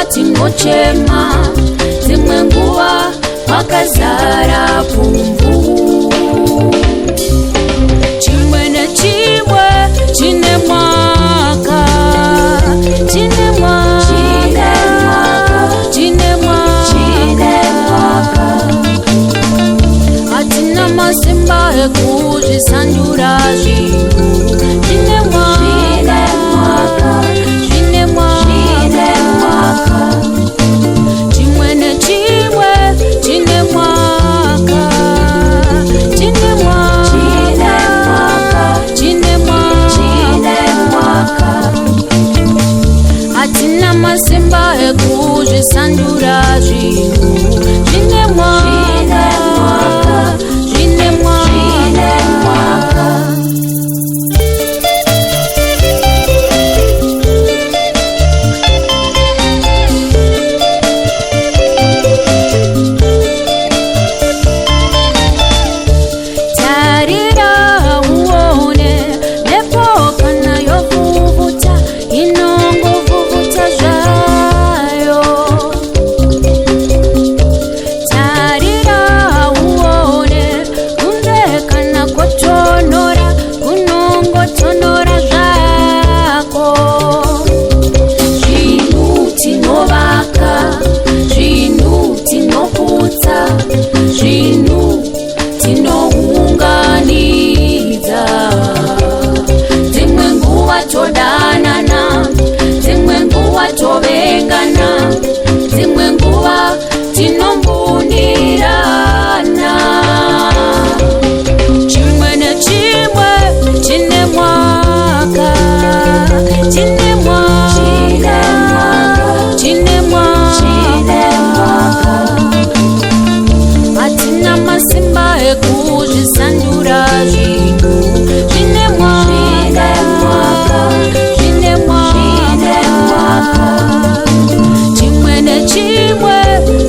tinochema, dzimwe nguva pakazara pumbu. Chimwe nechimwe chine mwaka, chine mwaka, chine mwaka. Hatina masimba ekuzvisandura zvinhu. Chine mwaka, chine mwaka. Chimwe nechimwe chine mwaka, chine mwaka, chine mwaka. Hatina masimba ekuzvisandura zvinhu. Chine mwaka, chine mwaka. Tarira uone nepoka nayo vuvuta, inongovuvuta zvayo. Tarira uone kunge kana kotonora, kunongotonora zvako. Zvinhu tinovaka, zvinhu tinoputsa, zvinhu tinounganidza. Dzimwe nguva todanana, dzimwe nguva tovengana, dzimwe nguva tinombundirana. Chimwe nechimwe chine mwaka, chine mwaka, chine mwaka. Hatina masimba ekuzvisandura zvinhu. Zvine mwaka, zvine mwaka. Chimwe nechimwe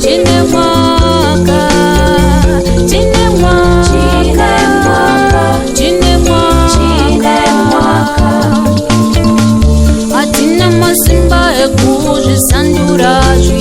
chine mwaka, chine mwaka, chine mwaka. Hatina masimba ekuzvisandura zvinhu.